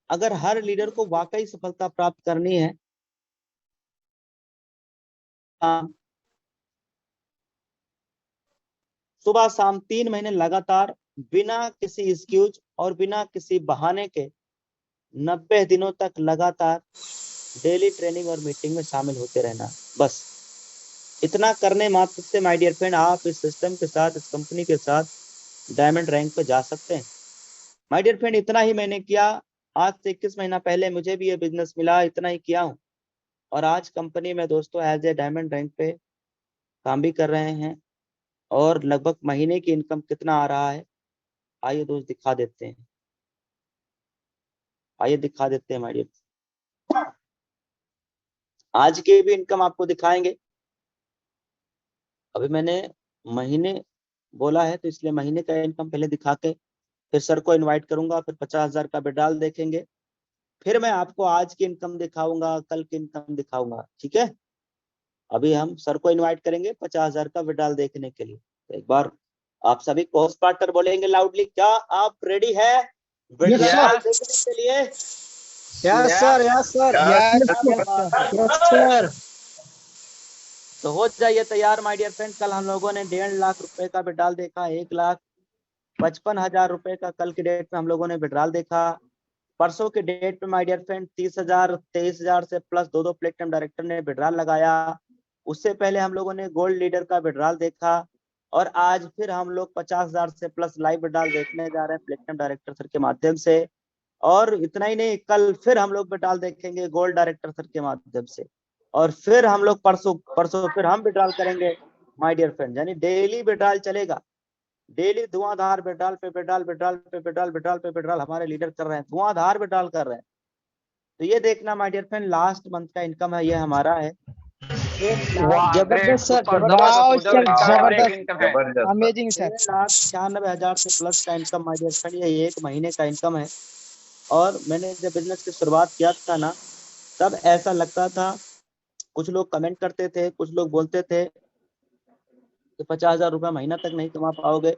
अगर हर लीडर को वाकई सफलता प्राप्त करनी है, सुबह शाम 3 महीने लगातार बिना किसी एक्सक्यूज और बिना किसी बहाने के 90 दिनों तक लगातार डेली ट्रेनिंग और मीटिंग में शामिल होते रहना। बस इतना करने मात्र से माय डियर फ्रेंड, आप इस सिस्टम के साथ, इस कंपनी के साथ डायमंड रैंक पे जा सकते हैं। माय डियर फ्रेंड, इतना ही मैंने किया। आज से 21 महीना पहले मुझे भी ये बिजनेस मिला, इतना ही किया हूँ, और आज कंपनी में दोस्तों एज ए डायमंड रैंक पे काम भी कर रहे हैं। और लगभग महीने की इनकम कितना आ रहा है, आइए दोस्त दिखा देते हैं, आइए दिखा देते हैं माय डियर। आज की भी इनकम आपको दिखाएंगे। अभी मैंने महीने बोला है तो इसलिए महीने का इनकम पहले दिखा के फिर सर को इनवाइट करूंगा, फिर 50,000 का विड्रॉल देखेंगे, फिर मैं आपको आज की इनकम दिखाऊंगा, कल की इनकम दिखाऊंगा, ठीक है। अभी हम सर को इनवाइट करेंगे 50,000 का विड्रॉल देखने के लिए। तो एक बार आप सभी कोस्ट पार्टनर बोलेंगे लाउडली, क्या आप रेडी है विड्रॉल देखने के लिए? Yes sir, yes sir, yes sir. तो हो जाइए तैयार माय डियर फ्रेंड। कल हम लोगों ने 1.5 लाख रुपए का विड्रॉल देखा, 1,55,000 रुपए का कल की डेट में हम लोगों ने विड्रॉल देखा। परसों के डेट पे माय डियर फ्रेंड 30,000 23,000 से प्लस 2 प्लेटिनम डायरेक्टर ने विड्रॉल लगाया। उससे पहले हम लोगों ने गोल्ड लीडर का विड्रॉल देखा, और आज फिर हम लोग 50,000 से प्लस लाइव विड्रॉल देखने जा रहे हैं प्लेटिनम डायरेक्टर सर के माध्यम से। और इतना ही नहीं, कल फिर हम लोग विड्रॉल देखेंगे गोल्ड डायरेक्टर सर के माध्यम से, और फिर हम लोग परसों फिर हम विड्रॉल करेंगे माय डियर फ्रेंड। यानी डेली विड्रॉल चलेगा, डेली धुआंधार विड्रॉल पे विड्रॉल, विड्रॉल पे विड्रॉल, विड्रॉल पे विड्रॉल हमारे लीडर कर रहे हैं, धुआंधार विड्रॉल कर रहे हैं। तो ये देखना my dear friend, last month का इनकम है, ये हमारा है जबरदस्त सर, जबरदस्त, अमेजिंग सर। 1,96,000 से प्लस का इनकम माय डियर फ्रेंड, ये एक महीने का इनकम है। और मैंने जब बिजनेस की शुरुआत किया था ना, तब ऐसा लगता था, कुछ लोग कमेंट करते थे, कुछ लोग बोलते थे कि 50,000 रुपये महीना तक नहीं कमा पाओगे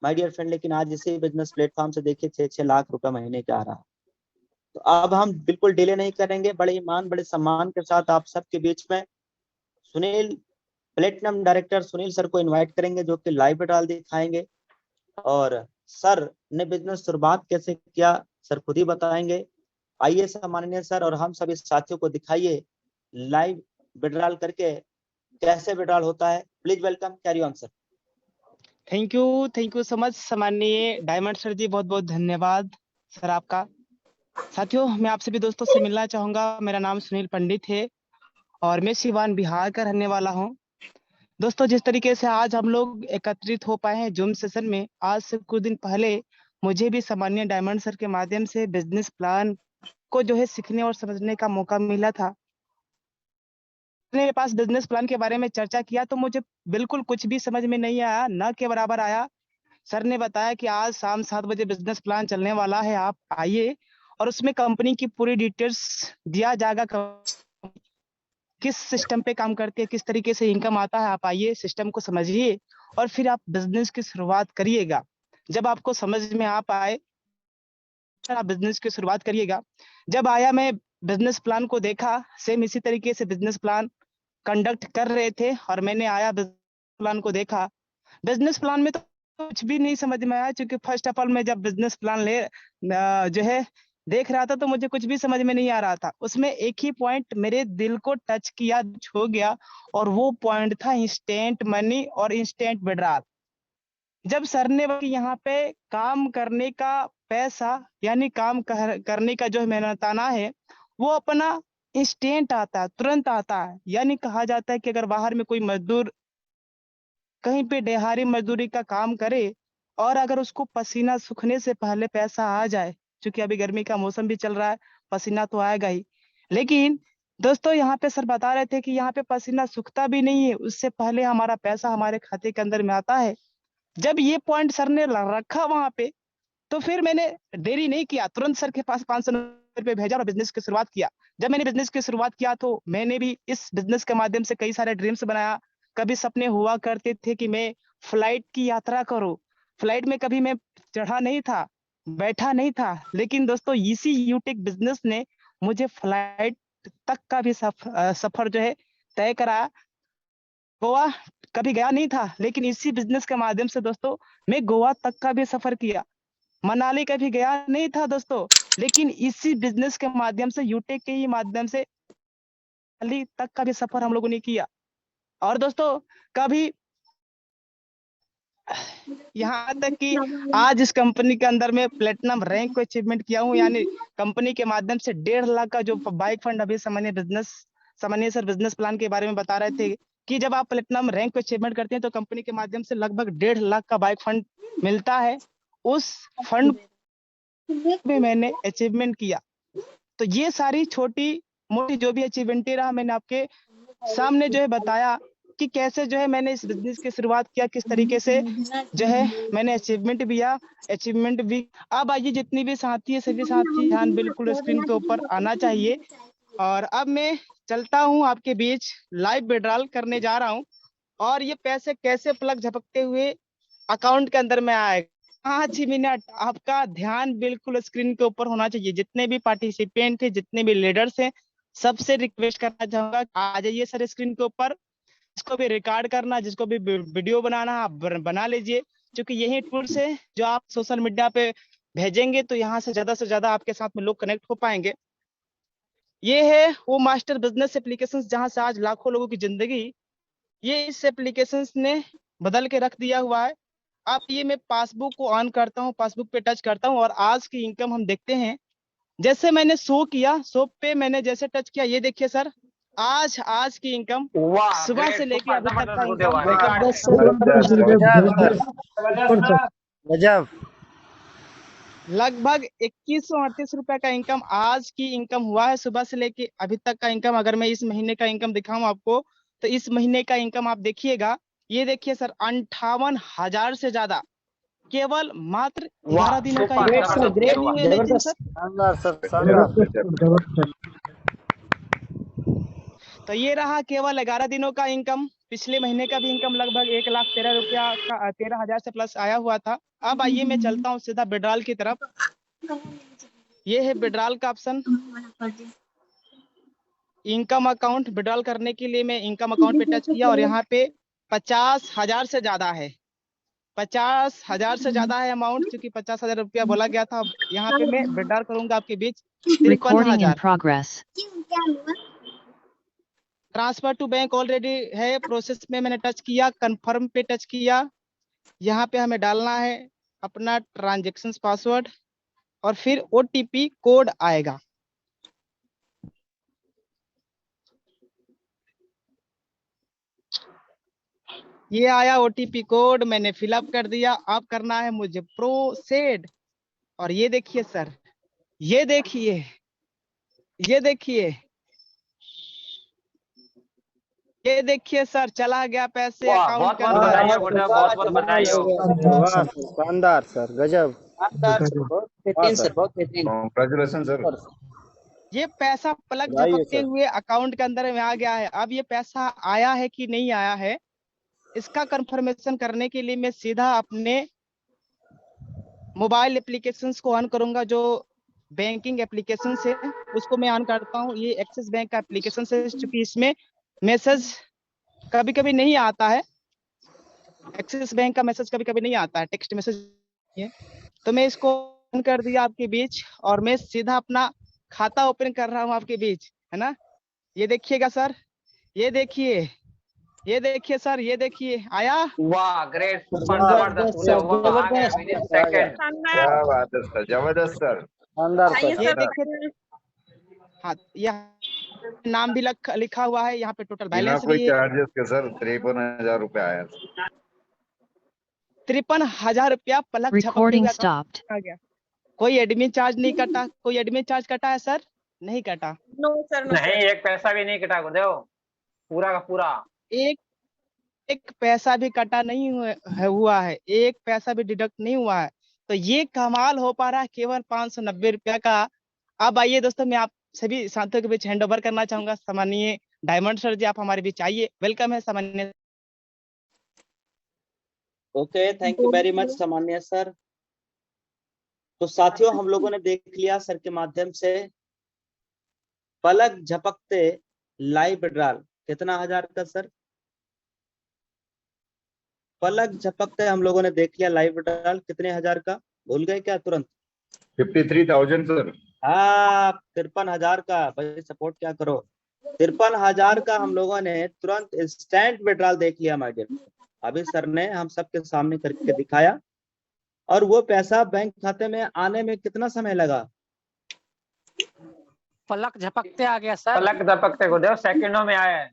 माय डियर फ्रेंड, लेकिन आज इसी बिजनेस प्लेटफॉर्म से देखिए 6-6 लाख रुपए महीने का आ रहा। तो अब हम बिल्कुल डिले नहीं करेंगे, बड़े ईमान बड़े सम्मान के साथ आप सबके बीच में Sunil, platinum director Sunil sir को इनवाइट करेंगे, जो कि लाइव विड्रॉल दिखाएंगे। और सर ने बिजनेस शुरुआत कैसे किया, सर खुद ही बताएंगे। आइए सम्माननीय सर, और हम सभी साथियों को दिखाइए लाइव विड्रॉल करके कैसे विड्रॉल होता है। Please welcome, carry on sir. Thank you so much सम्माननीय डायमंड सर जी, बहुत बहुत धन्यवाद सर आपका। साथियों, मैं आप सभी दोस्तों से मिलना चाहूंगा। मेरा नाम सुनील पंडित है और मैं सिवान बिहार का रहने वाला हूं। दोस्तों, जिस तरीके से आज हम लोग एकत्रित हो पाए हैं जूम सेशन में, आज से कुछ दिन पहले मुझे भी सम्माननीय डायमंड सर के माध्यम से बिजनेस प्लान को जो है सीखने और समझने का मौका मिला था। मेरे पास बिजनेस प्लान के बारे में चर्चा किया तो मुझे बिल्कुल कुछ भी समझ में नहीं आया, न के बराबर आया। सर ने बताया कि आज शाम 7 बजे बिजनेस प्लान चलने वाला है, आप आइए और उसमें कंपनी की पूरी डिटेल्स दिया जाएगा, किस सिस्टम पे काम करती है, किस तरीके से इनकम आता है। आप आइए, सिस्टम को समझिए और फिर आप बिजनेस की शुरुआत करिएगा। जब आपको समझ में आ पाए, आप बिजनेस की शुरुआत करिएगा। जब आया, मैं बिजनेस प्लान को देखा, सेम इसी तरीके से बिजनेस प्लान कंडक्ट कर रहे थे और मैंने आया बिजनेस प्लान को देखा। बिजनेस प्लान में तो कुछ भी नहीं समझ में आया, क्योंकि फर्स्ट ऑफ ऑल मैं जब बिजनेस प्लान जो है देख रहा था तो मुझे कुछ भी समझ में नहीं आ रहा था। उसमें एक ही पॉइंट मेरे दिल को टच किया, छू गया, और वो पॉइंट था इंस्टेंट मनी और इंस्टेंट विड्रॉल। जब सर ने यहाँ पे काम करने का पैसा, यानी काम करने का जो मेहनताना है, वो अपना इंस्टेंट आता है, तुरंत आता है। यानी कहा जाता है कि अगर बाहर में कोई मजदूर कहीं पे दिहाड़ी मजदूरी का काम करे और अगर उसको पसीना सूखने से पहले पैसा आ जाए, क्योंकि अभी गर्मी का मौसम भी चल रहा है, पसीना तो आएगा ही। लेकिन दोस्तों, यहाँ पे सर बता रहे थे कि यहाँ पे पसीना सूखता भी नहीं है, उससे पहले हमारा पैसा हमारे खाते के अंदर में आता है। जब ये पॉइंट सर ने रखा वहां पे, तो फिर मैंने देरी नहीं किया, तुरंत सर के पास 500 रुपये भेजा और बिजनेस की शुरुआत किया। जब मैंने बिजनेस की शुरुआत किया तो मैंने भी इस बिजनेस के माध्यम से कई सारे ड्रीम्स बनाया। कभी सपने हुआ करते थे कि मैं फ्लाइट की यात्रा करूं, फ्लाइट में कभी मैं चढ़ा नहीं था, बैठा नहीं था, लेकिन दोस्तों इसी यूटेक बिजनेस ने मुझे फ्लाइट तक का भी सफर जो है तय कराया। गोवा कभी गया नहीं था, लेकिन इसी बिजनेस के माध्यम से दोस्तों मैं गोवा तक का भी सफर किया। मनाली कभी गया नहीं था दोस्तों, लेकिन इसी बिजनेस के माध्यम से, यूटेक के ही माध्यम से मनाली तक का भी सफर हम लोगों ने किया। और दोस्तों कभी यहाँ तक कि आज इस कंपनी के अंदर में प्लेटिनम रैंक को अचीवमेंट किया हूँ। यानी कंपनी के माध्यम से 1.5 लाख का जो बाइक फंड, अभी सामान्य सर बिजनेस प्लान के बारे में बता रहे थे कि जब आप प्लेटिनम रैंक को अचीवमेंट करते हैं तो कंपनी के माध्यम से लगभग 1.5 लाख का बाइक फंड मिलता है। उस फंड भी मैंने अचीवमेंट किया। तो ये सारी छोटी मोटी जो भी अचीवमेंट रहा, मैंने आपके सामने जो है बताया कि कैसे जो है मैंने इस बिजनेस की शुरुआत किया, किस तरीके से जो है मैंने अचीवमेंट भी। अब आइए, जितनी भी साथी है सभी साथी ध्यान बिल्कुल स्क्रीन के ऊपर आना चाहिए। और अब मैं चलता हूं आपके बीच, लाइव विड्रॉल करने जा रहा हूं और ये पैसे कैसे पलक झपकते हुए अकाउंट के अंदर में आएगा। 5 मिनट आपका ध्यान बिल्कुल स्क्रीन के ऊपर होना चाहिए। जितने भी पार्टिसिपेंट थे, जितने भी लीडर्स हैं, सबसे रिक्वेस्ट करना चाहूंगा, आ जाइए सर स्क्रीन के ऊपर। जिसको भी रिकॉर्ड करना, जिसको भी वीडियो बनाना, आप बना लीजिए, क्योंकि यही टूल्स है जो आप सोशल मीडिया पे भेजेंगे तो यहाँ से ज्यादा आपके साथ में लोग कनेक्ट हो पाएंगे। ये है वो मास्टर बिजनेस एप्लीकेशंस जहां से आज लाखों लोगों की जिंदगी ये इस एप्लीकेशंस ने बदल के रख दिया हुआ है। अब ये मैं पासबुक को ऑन करता हूँ, पासबुक पे टच करता हूँ और आज की इनकम हम देखते हैं। जैसे मैंने शो किया, शो पे मैंने जैसे टच किया, ये देखिए सर, आज की इनकम सुबह से लेके अभी तक का इनकम गजब। लगभग 2138 रुपए का इनकम आज की इनकम हुआ है। सुबह से लेके अभी तक का इनकम, अगर मैं इस महीने का इनकम दिखाऊं आपको, तो इस महीने का इनकम आप देखिएगा, ये देखिए सर, 58,000 से ज्यादा केवल मात्र 11 दिनों का इनकम। ग्रेट नहीं हुए नितिन सर? शानदार सर, शानदार। तो ये रहा केवल 11 दिनों का इनकम। पिछले महीने का भी इनकम लगभग 1,13,000 रुपया का 13,000 से प्लस आया हुआ था। अब आइए मैं चलता हूँ सीधा विड्रॉल की तरफ। ये है विड्रॉल का ऑप्शन, इनकम अकाउंट। विड्रॉल करने के लिए मैं इनकम अकाउंट पे टच किया और यहाँ पे 50,000 से ज्यादा है, 50,000 से ज्यादा है अमाउंट, क्योंकि 50,000 रुपया बोला गया था। यहाँ पे मैं विड्रॉल करूंगा आपके बीच 53,000। ट्रांसफर टू बैंक ऑलरेडी है प्रोसेस में, मैंने टच किया, कंफर्म पे टच किया। यहाँ पे हमें डालना है अपना ट्रांजैक्शन पासवर्ड और फिर OTP कोड आएगा। ये आया OTP कोड, मैंने फिलअप कर दिया। अब करना है मुझे प्रोसीड। और ये देखिए सर, ये देखिए, ये देखिए, ये देखिए सर, चला गया पैसे अकाउंट के अंदर। बहुत बधाई हो। शानदार सर, गजब। बहुत बेहतरीन सर, बहुत बेहतरीन। Congratulation sir. ये पैसा पलक झपकते हुए अकाउंट के अंदर में आ गया है। अब ये पैसा आया है कि नहीं आया है, इसका कंफर्मेशन करने के लिए मैं सीधा अपने मोबाइल एप्लीकेशंस को ऑन करूंगा। जो बैंकिंग एप्लीकेशन है उसको मैं ऑन करता हूँ। ये एक्सिस बैंक का एप्लीकेशन है, क्योंकि इसमें मैसेज कभी कभी नहीं आता है, एक्सिस बैंक का मैसेज कभी कभी नहीं आता है, टेक्स्ट मैसेज। तो मैं इसको ऑन कर दिया आपके बीच और मैं सीधा अपना खाता ओपन कर रहा हूँ आपके बीच, है ना। ये देखिएगा सर, ये देखिए, ये देखिए सर, ये देखिए आया। वाह, ग्रेट, जबरदस्त, क्या बात है सर, जबरदस्त सर, शानदार सर। ये देखिए, हाँ, यह नाम भी लिखा हुआ है, यहाँ पे टोटल बिना बैलेंस कोई भी है। चार्जेस के सर 53,000 रुपया आया। 53,000 रुपया पलक झपकते हुए आ गया। कोई एडमिन चार्ज नहीं कटा? कोई एडमिन चार्ज कटा है सर? नहीं कटा। नो सर, नहीं, एक पैसा भी नहीं कटा गुरुदेव, पूरा का पूरा। एक पैसा भी कटा नहीं हुआ है, एक पैसा भी डिडक्ट नहीं हुआ है। तो ये कमाल हो पा रहा है केवल 590 रुपया का। अब आइए दोस्तों, मैं आप सभी साथियों के बीच हैंड ओवर करना चाहूंगा। सामान्य डायमंड सर जी, आप हमारे बीच आइए। वेलकम है सामान्य। Okay, thank you very much सामान्य सर। तो साथियों हम लोगों ने देख लिया सर के माध्यम से पलक झपकते लाइव विड्रॉल कितना हजार का सर, पलक झपकते हम लोगों ने देख लिया लाइव विड्रॉल कितने हजार का, भूल गए क्या तुरंत? 53,000 सर। हाँ 53,000 का, भाई सपोर्ट क्या करो, 53,000 का हम लोगों ने तुरंत इंस्टेंट विड्रॉल देख लिया माय डियर। अभी सर ने हम सबके सामने करके दिखाया और वो पैसा बैंक खाते में आने में कितना समय लगा? पलक झपकते आ गया सर। पलक झपकते गुरुदेव सेकंडों में आया है।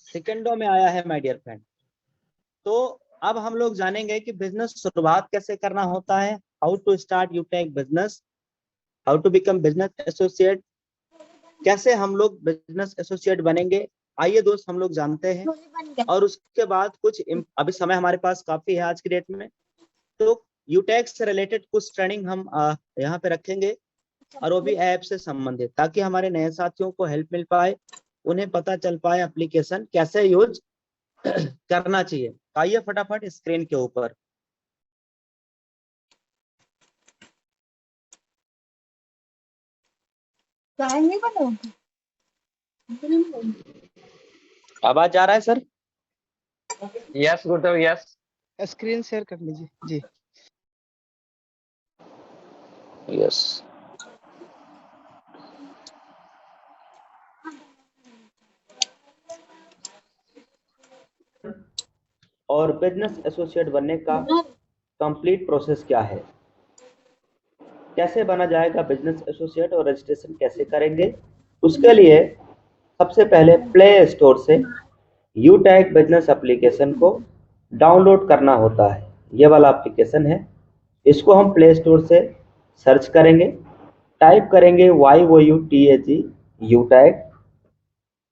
सेकंडों में आया है माय डियर फ्रेंड। तो अब हम लोग जानेंगे कि बिजनेस शुरुआत कैसे करना होता है, how to start UTech business, how to become business associate, कैसे हम लोग बिजनेस एसोसिएट बनेंगे। आइए दोस्त हम लोग जानते हैं और उसके बाद कुछ अभी समय हमारे पास काफी है आज की डेट में, तो यूटेक से रिलेटेड कुछ ट्रेनिंग हम यहाँ पे रखेंगे और वो भी ऐप से संबंधित, ताकि हमारे नए साथियों को हेल्प मिल पाए, उन्हें पता चल पाए एप्लीकेशन कैसे यूज करना चाहिए। आइए फटाफट स्क्रीन के ऊपर। आवाज जा रहा है सर? यस गुरुदेव यस। स्क्रीन शेयर कर लीजिए जी। यस। और बिजनेस एसोसिएट बनने का कंप्लीट प्रोसेस क्या है, कैसे बना जाएगा बिजनेस एसोसिएट और रजिस्ट्रेशन कैसे करेंगे, उसके लिए सबसे पहले प्ले स्टोर से यूटेक बिजनेस एप्लीकेशन को डाउनलोड करना होता है। ये वाला एप्लीकेशन है, इसको हम प्ले स्टोर से सर्च करेंगे, टाइप करेंगे YOUTAG यूटेक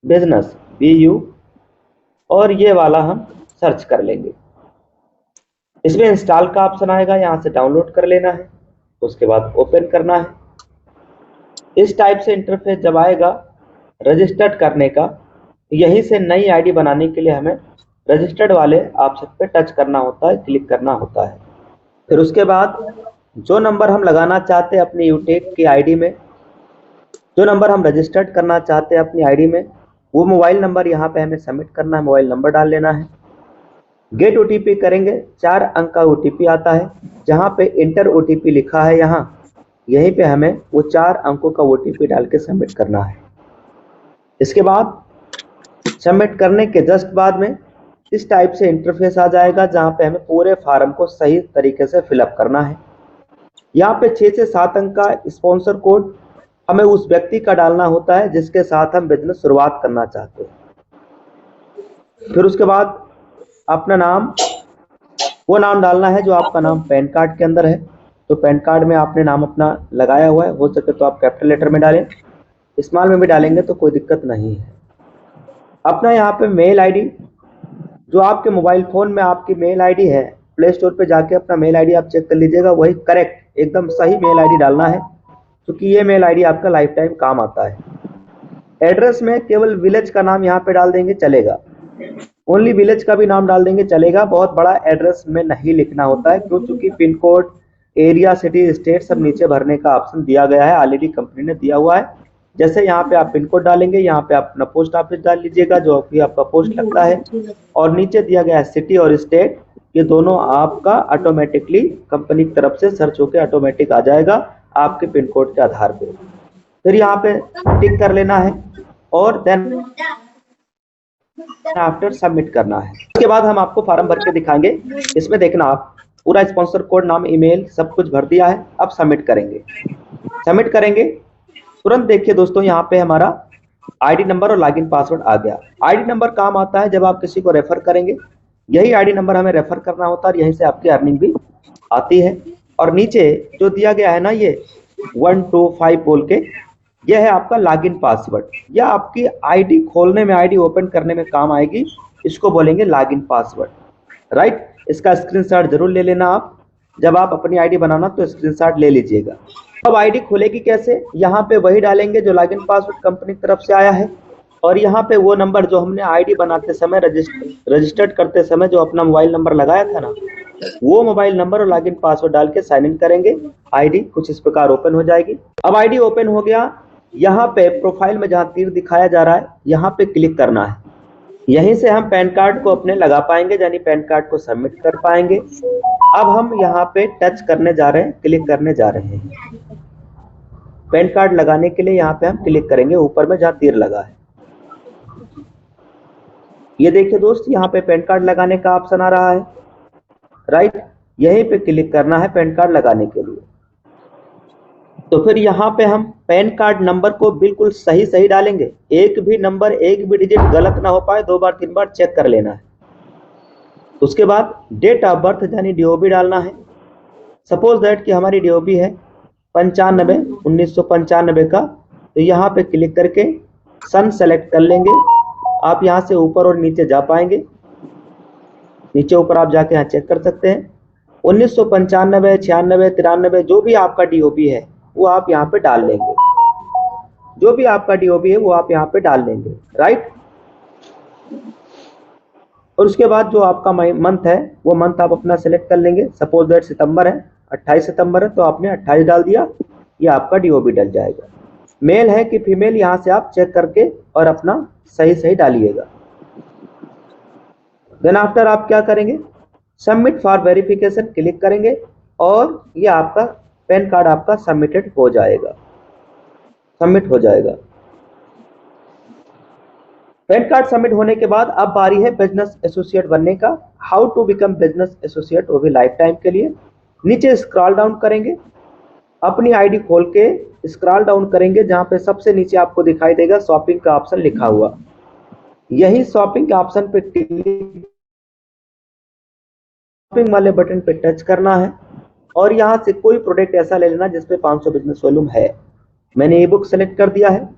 बिजनेस BU और ये वाला हम सर्च कर लेंगे। इसमें इंस्टॉल का ऑप्शन आएगा, यहाँ से डाउनलोड कर लेना है, उसके बाद ओपन करना है। इस टाइप से इंटरफेस जब आएगा रजिस्टर्ड करने का, यहीं से नई आईडी बनाने के लिए हमें रजिस्टर्ड वाले ऑप्शन पे टच करना होता है, क्लिक करना होता है। फिर उसके बाद जो नंबर हम लगाना चाहते हैं अपनी यूटेक की आईडी में, जो नंबर हम रजिस्टर्ड करना चाहते हैं अपनी आईडी में, वो मोबाइल नंबर यहाँ पे हमें सबमिट करना है, मोबाइल नंबर डाल लेना है। गेट OTP करेंगे, 4 अंक का OTP आता है, जहाँ पे इंटर OTP लिखा है यहाँ, यहीं पे हमें वो 4 अंकों का OTP डाल के सबमिट करना है। इसके बाद सबमिट करने के जस्ट बाद में इस टाइप से इंटरफेस आ जाएगा, जहाँ पे हमें पूरे फार्म को सही तरीके से फिलअप करना है। यहाँ पे 6 से 7 अंक का स्पॉन्सर कोड हमें उस व्यक्ति का डालना होता है जिसके साथ हम बिजनेस शुरुआत करना चाहते हैं। फिर उसके बाद अपना नाम, वो नाम डालना है जो आपका नाम पैन कार्ड के अंदर है, तो पैन कार्ड में आपने नाम अपना लगाया हुआ है, हो सके तो आप कैपिटल लेटर में डालें, स्मॉल में भी डालेंगे तो कोई दिक्कत नहीं है। अपना यहाँ पे मेल आईडी, जो आपके मोबाइल फोन में आपकी मेल आईडी है, प्ले स्टोर पे जाके अपना मेल आईडी आप चेक कर लीजिएगा, वही करेक्ट एकदम सही मेल आईडी डालना है, क्योंकि ये मेल आईडी आपका लाइफ टाइम काम आता है। एड्रेस में केवल विलेज का नाम यहाँ पे डाल देंगे चलेगा, ओनली विलेज का भी नाम डाल देंगे चलेगा, बहुत बड़ा एड्रेस में नहीं लिखना होता है, क्यों? चूंकि pin code, area, city, state सब नीचे भरने का ऑप्शन दिया गया है, ऑलरेडी कंपनी ने दिया हुआ है। जैसे यहाँ पे आप पिन कोड डालेंगे, यहाँ पे आप अपना पोस्ट ऑफिस डाल लीजिएगा जो कि आपका पोस्ट लगता है, और नीचे दिया गया है सिटी और स्टेट, ये दोनों आपका ऑटोमेटिकली कंपनी की तरफ से सर्च होकर ऑटोमेटिक आ जाएगा आपके पिन कोड के आधार पे। फिर यहाँ पे टिक कर लेना है और देन आफ्टर सबमिट करना है। उसके बाद हम आपको फॉर्म भर के दिखाएंगे, इसमें देखना आप पूरा स्पॉन्सर कोड, नाम, ईमेल सब कुछ भर दिया है। अब सबमिट करेंगे, सबमिट करेंगे तुरंत देखिए दोस्तों यहाँ पे हमारा आईडी नंबर और लॉगिन पासवर्ड आ गया। आईडी नंबर काम आता है जब आप किसी को रेफर करेंगे, यही आईडी नंबर हमें रेफर करना होता है, यहीं से आपकी अर्निंग भी आती है। और नीचे जो दिया गया है ना ये 1 2 5 बोल के, यह है आपका लॉगिन पासवर्ड, यह आपकी आईडी खोलने में, आईडी ओपन करने में काम आएगी, इसको बोलेंगे लॉगिन पासवर्ड, राइट। इसका स्क्रीनशॉट जरूर ले लेना आप, जब आप अपनी आईडी बनाना तो स्क्रीनशॉट ले लीजिएगा। अब आईडी खुलेगी कैसे, यहाँ पे वही डालेंगे जो लॉगिन पासवर्ड कंपनी की तरफ से आया है, और यहाँ पे वो नंबर जो हमने आईडी बनाते समय रजिस्टर्ड करते समय जो अपना मोबाइल नंबर लगाया था ना, वो मोबाइल नंबर और लॉगिन पासवर्ड डाल के साइन इन करेंगे। आईडी कुछ इस प्रकार ओपन हो जाएगी। अब आईडी ओपन हो गया, यहाँ पे प्रोफाइल में जहाँ तीर दिखाया जा रहा है यहाँ पे क्लिक करना है। यहीं से हम पैन कार्ड को अपने लगा पाएंगे, यानी पैन कार्ड को सबमिट कर पाएंगे। अब हम यहाँ पे टच करने जा रहे हैं, क्लिक करने जा रहे हैं। पैन कार्ड लगाने के लिए यहाँ पे हम क्लिक करेंगे ऊपर में जहाँ तीर लगा है। ये देखिए दोस्त, यहाँ पे पैन कार्ड लगाने का ऑप्शन आ रहा है, राइट। यहीं पे क्लिक करना है पैन कार्ड लगाने के लिए। तो फिर यहाँ पे हम पैन कार्ड नंबर को बिल्कुल सही डालेंगे। एक भी नंबर, एक भी डिजिट गलत ना हो पाए, 2 बार 3 बार चेक कर लेना है। उसके बाद डेट ऑफ बर्थ यानी डीओबी डालना है। सपोज दैट कि हमारी डीओबी है 1995 का, तो यहाँ पे क्लिक करके सन सेलेक्ट कर लेंगे। आप यहाँ से ऊपर और नीचे जा पाएंगे, नीचे ऊपर आप जाके यहाँ चेक कर सकते हैं। 1995, 96, 93 जो भी आपका डीओबी है वो आप यहाँ पे डाल लेंगे। जो भी आपका डीओबी है वो आप यहाँ पे डाल लेंगे, राइट। और उसके बाद जो आपका मंथ है वो मंथ आप अपना सेलेक्ट कर लेंगे। सपोज दैट सितंबर है, 28 सितंबर है, तो आपने 28 डाल दिया, ये आपका डीओबी डल जाएगा। मेल है कि फीमेल यहाँ से आप चेक करके और अपना सही डालिएगा। देन आफ्टर आप क्या करेंगे, सबमिट फॉर वेरिफिकेशन क्लिक करेंगे और ये आपका पैन कार्ड आपका सबमिटेड हो जाएगा, सबमिट हो जाएगा। पैन कार्ड सबमिट होने के बाद अब बारी है बिजनेस एसोसिएट बनने का। How to become business associate, वो भी लाइफ टाइम के लिए। नीचे स्क्रॉल डाउन करेंगे, अपनी आईडी खोल के स्क्रॉल डाउन करेंगे, जहां पे सबसे नीचे आपको दिखाई देगा शॉपिंग का ऑप्शन लिखा हुआ। यही शॉपिंग के ऑप्शन पे शॉपिंग वाले बटन पे टच करना है और यहाँ से कोई प्रोडक्ट ऐसा ले लेना जिसपे 500 बिजनेस वॉल्यूम है। मैंने ई बुक सेलेक्ट कर दिया है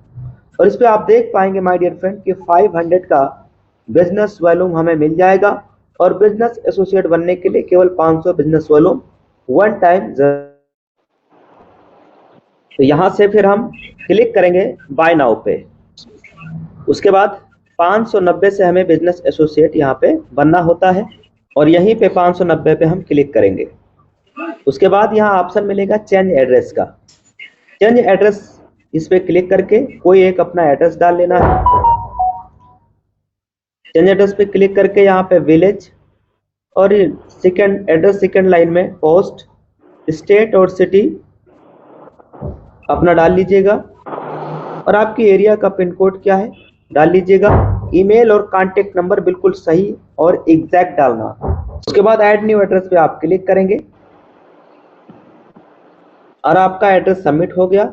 और इस पे आप देख पाएंगे माय डियर फ्रेंड कि 500 का बिजनेस वॉल्यूम हमें मिल जाएगा और बिजनेस एसोसिएट बनने के लिए केवल 500 बिजनेस वॉल्यूम वन टाइम। तो यहाँ से फिर हम क्लिक करेंगे बाय नाउ पे। उसके बाद 590 से हमें बिजनेस एसोसिएट यहाँ पे बनना होता है और यहीं पे 590 पे हम क्लिक करेंगे। उसके बाद यहाँ ऑप्शन मिलेगा चेंज एड्रेस का। चेंज एड्रेस इस पे क्लिक करके कोई एक अपना एड्रेस डाल लेना है। चेंज एड्रेस पे क्लिक करके यहाँ पे विलेज और सेकंड एड्रेस सेकंड लाइन में पोस्ट, स्टेट और सिटी अपना डाल लीजिएगा और आपकी एरिया का पिन कोड क्या है डाल लीजिएगा। ईमेल और कांटेक्ट नंबर बिल्कुल सही और एग्जैक्ट डालना। उसके बाद ऐड न्यू एड्रेस पे आप क्लिक करेंगे और आपका एड्रेस सबमिट हो गया।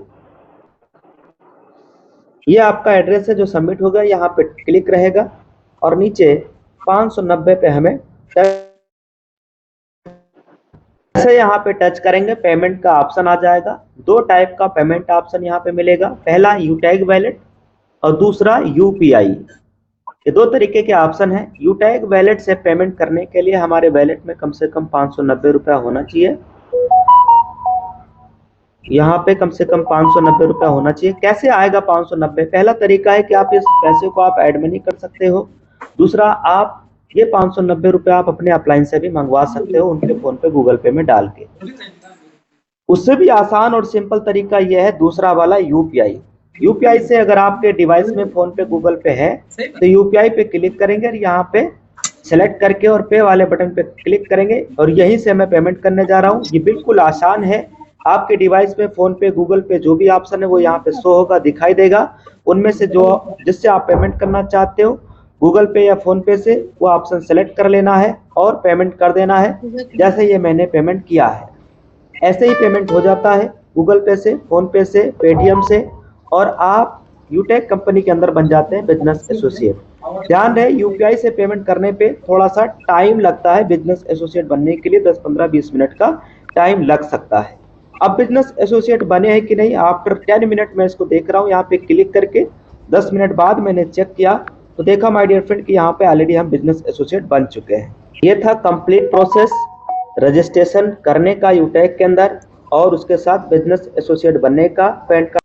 ये आपका एड्रेस है जो सबमिट हो गया, यहाँ पे क्लिक रहेगा और नीचे 590 पे हमें ऐसे यहाँ पे टच करेंगे, पेमेंट का ऑप्शन आ जाएगा। 2 टाइप का पेमेंट ऑप्शन यहाँ पे मिलेगा, पहला यूटैग वैलेट और दूसरा यूपीआई। ये 2 तरीके के ऑप्शन है। यूटैग वैलेट से पेमेंट करने के लिए हमारे वैलेट में कम से कम 590 रुपया होना चाहिए। यहाँ पे कम से कम 590 रुपया होना चाहिए। कैसे आएगा 590? पहला तरीका है कि आप इस पैसे को आप ऐड मनी कर सकते हो। दूसरा, आप ये 590 रुपया आप अपने अपलाइन से भी मंगवा सकते हो, उनके फोन पे गूगल पे में डाल के। उससे भी आसान और सिंपल तरीका यह है दूसरा वाला यूपीआई। यूपीआई से अगर आपके डिवाइस में फोन पे गूगल पे है तो यूपीआई पे क्लिक करेंगे और यहाँ पे सेलेक्ट करके और पे वाले बटन पे क्लिक करेंगे और यहीं से मैं पेमेंट करने जा रहा हूँ। ये बिल्कुल आसान है। आपके डिवाइस में फोन पे गूगल पे जो भी ऑप्शन है वो यहाँ पे शो होगा, दिखाई देगा। उनमें से जो जिससे आप पेमेंट करना चाहते हो गूगल पे या फोन पे से, वो ऑप्शन सेलेक्ट कर लेना है और पेमेंट कर देना है। जैसे ये मैंने पेमेंट किया है ऐसे ही पेमेंट हो जाता है गूगल पे से, फोन पे से, पेटीएम से और आप यूटेक कंपनी के अंदर बन जाते हैं बिजनेस एसोसिएट। ध्यान रहे यूपीआई से पेमेंट करने पे थोड़ा सा टाइम लगता है, बिजनेस एसोसिएट बनने के लिए 10, 15, 20 मिनट का टाइम लग सकता है। अब बिजनेस एसोसिएट बने हैं कि नहीं, आफ्टर 10 मिनट मैं इसको देख रहा हूँ। यहाँ पे क्लिक करके 10 मिनट बाद मैंने चेक किया तो देखा माय डियर फ्रेंड कि यहाँ पे ऑलरेडी हम बिजनेस एसोसिएट बन चुके हैं। ये था कंप्लीट प्रोसेस रजिस्ट्रेशन करने का यूटेक के अंदर और उसके साथ बिजनेस एसोसिएट बनने का। पैन कार्ड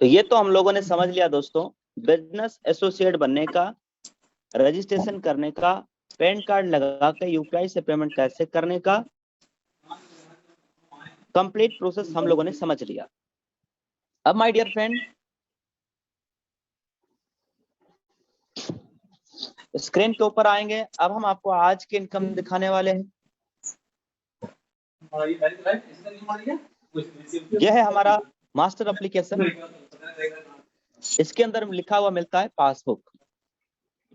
तो ये तो हम लोगों ने समझ लिया दोस्तों, बिजनेस एसोसिएट बनने का, रजिस्ट्रेशन करने का, पैन कार्ड लगा के यूपीआई से पेमेंट कैसे करने का कंप्लीट प्रोसेस हम लोगों ने समझ लिया। अब माय डियर फ्रेंड, स्क्रीन के ऊपर आएंगे। अब हम आपको आज की इनकम दिखाने वाले हैं। यह है हमारा मास्टर एप्लीकेशन। इसके अंदर लिखा हुआ मिलता है पासबुक।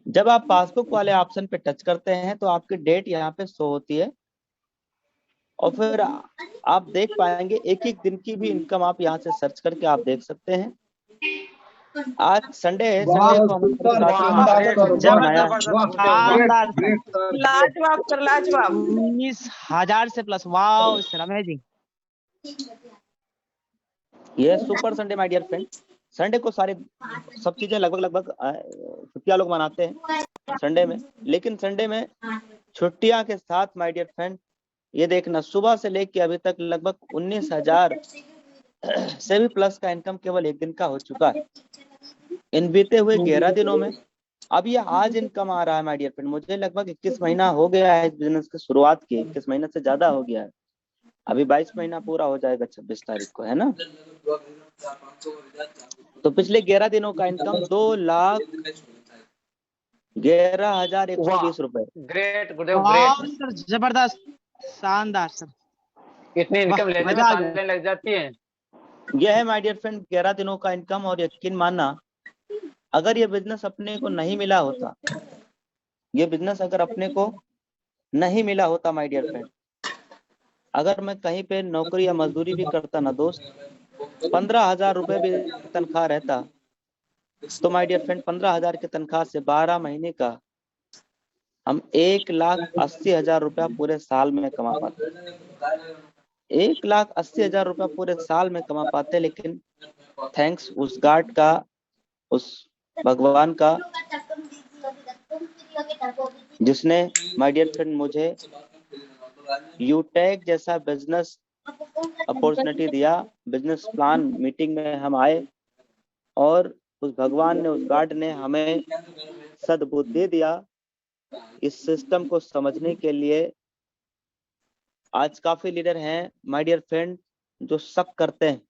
जब आप पासबुक वाले ऑप्शन पे टच करते हैं तो आपकी डेट यहाँ पे शो होती है और फिर आप देख पाएंगे एक एक दिन की भी इनकम आप यहाँ से सर्च करके आप देख सकते हैं। आज संडे है, संडे को हम लाजवाब 19,000 से प्लस। Wow sir, amazing. ये super Sunday my dear friend. Sunday को सारे सब चीजें लगभग छुट्टियां लोग मनाते हैं संडे में, लेकिन संडे में छुट्टियां के साथ माय डियर फ्रेंड ये देखना सुबह से लेके अभी तक लगभग 19,000 से भी प्लस का इनकम केवल एक दिन का हो चुका है इन बीते हुए 11 दिनों में। अब ये आज इनकम आ रहा है माय डियर फ्रेंड। मुझे लगभग 21 महीना हो गया है इस बिजनेस की शुरुआत की, 21 महीना से ज्यादा हो गया है। अभी 22 महीना पूरा हो जाएगा 26 तारीख को, है ना। तो पिछले 11 दिनों का इनकम 2,11,120 रुपए। ग्रेट गुरुदेव, ग्रेट सर, जबरदस्त, शानदार सर। इतनी इनकम लेने में सालें लग जाती हैं। यह है माय डियर फ्रेंड 11 दिनों का इनकम। और यकीन मानना, अगर ये बिजनेस अपने को नहीं मिला होता, ये बिजनेस अगर अपने को नहीं मिला होता माय डियर फ्रेंड, अगर मैं कहीं पे नौकरी या मजदूरी भी करता ना दोस्त, 15,000 रुपए भी तनख्वाह रहता तो माय डियर फ्रेंड 15,000 की तनख्वाह से 12 महीने का हम 1,80,000 रुपया पूरे साल में कमा पाते। 1,80,000 रुपया पूरे साल में कमा पाते। लेकिन थैंक्स उस गार्ड का, उस भगवान का, जिसने माय डियर फ्रेंड मुझे यूटेक जैसा बिजनेस अपॉर्चुनिटी दिया। बिजनेस प्लान मीटिंग में हम आए और उस भगवान ने, उस गार्ड ने हमें सद्बुद्धि दिया इस सिस्टम को समझने के लिए। आज काफी लीडर हैं माय डियर फ्रेंड जो शक करते हैं,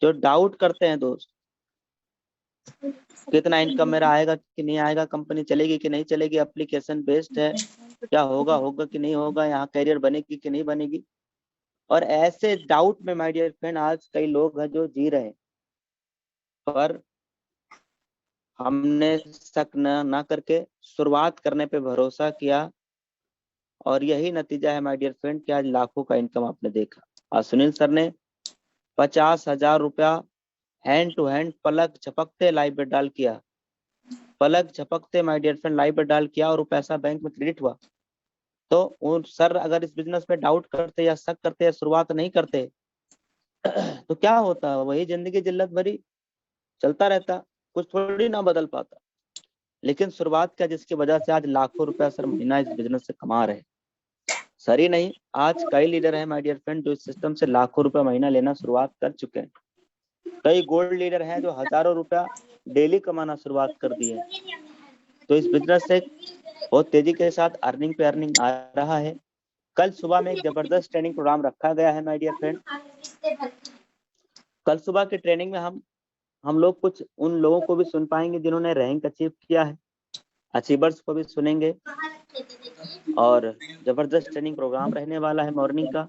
जो डाउट करते हैं दोस्त, कितना इनकम मेरा आएगा कि नहीं आएगा, कंपनी चलेगी कि नहीं चलेगी, एप्लीकेशन बेस्ड है, क्या होगा कि नहीं होगा, यहाँ कैरियर बनेगी कि नहीं बनेगी। और ऐसे डाउट में माय डियर फ्रेंड आज कई लोग हैं जो जी रहे हैं। पर हमने शक ना करके शुरुआत करने पे भरोसा किया और यही नतीजा है माय डियर फ्रेंड कि आज लाखों का इनकम आपने देखा। आज सुनील सर ने 50,000 रुपया हैंड टू हैंड पलक झपकते लाइव पे डाल किया, पलक झपकते माय डियर फ्रेंड लाइव पे डाल किया और वो पैसा बैंक में क्रेडिट हुआ। तो उन सर अगर इस बिजनेस में डाउट करते या शक करते या शुरुआत नहीं करते तो क्या होता, वही जिंदगी जिल्लत भरी चलता रहता, कुछ थोड़ी ना बदल पाता। लेकिन शुरुआत क्या, जिसकी वजह से आज लाखों रुपया सर महीना इस बिजनेस से कमा रहे। सर ही नहीं, आज कई लीडर हैं माय डियर फ्रेंड जो इस सिस्टम से लाखों रुपया महीना लेना शुरुआत कर चुके हैं। कई गोल्ड लीडर हैं जो हजारों रुपया डेली कमाना शुरुआत कर दिए। तो इस बिजनेस से बहुत तेजी के साथ अर्निंग पे अर्निंग आ रहा है। कल सुबह में एक जबरदस्त ट्रेनिंग प्रोग्राम रखा गया है माय डियर फ्रेंड। कल सुबह की ट्रेनिंग में हम लोग कुछ उन लोगों को भी सुन पाएंगे जिन्होंने रैंक अचीव किया है, अचीवर्स को भी सुनेंगे और जबरदस्त ट्रेनिंग प्रोग्राम रहने वाला है मॉर्निंग का।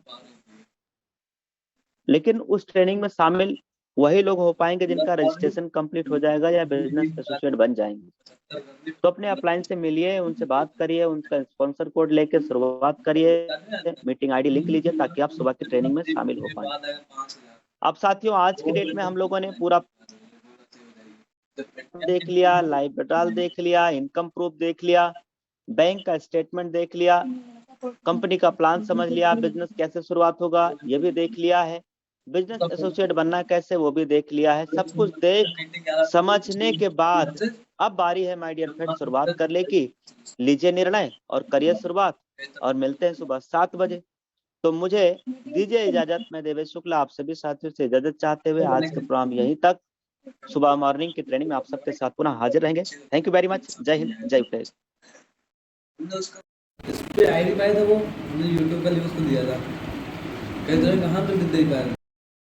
लेकिन उस ट्रेनिंग में शामिल वही लोग हो पाएंगे जिनका रजिस्ट्रेशन कंप्लीट हो जाएगा या बिजनेस एसोसिएट बन जाएंगे। तो अपने अपलाइन से मिलिए, उनसे बात करिए, उनका स्पॉन्सर कोड लेके शुरुआत करिए, मीटिंग आईडी लिख लीजिए ताकि आप सुबह की ट्रेनिंग में शामिल हो पाए। अब साथियों आज की डेट में हम लोगों ने पूरा देख लिया, लाइव विड्रॉल देख लिया, इनकम प्रूफ देख लिया, बैंक का स्टेटमेंट देख लिया, कंपनी का प्लान समझ लिया, बिजनेस कैसे शुरुआत होगा ये भी देख लिया है, बिजनेस एसोसिएट बनना कैसे वो भी देख लिया है। सब कुछ देख समझने के बाद अब बारी है माय डियर फ्रेंड शुरुआत कर ले की। लीजिए निर्णय और करिए शुरुआत और मिलते हैं सुबह 7 बजे। तो मुझे दीजिए इजाजत। मैं देवेश शुक्ला आप सभी साथियों से इजाजत चाहते हुए आज के प्रोग्राम यहीं तक। सुबह मॉर्निंग की ट्रेनिंग में आप सबके साथ पुनः हाजिर रहेंगे। Thank you very much. जय हिंद, जय उत्तराखंड। इस पे आईडी पाया था, वो हमने यूट्यूब का लिंक उसको दिया था, कहते हैं कहाँ पे दे पाया।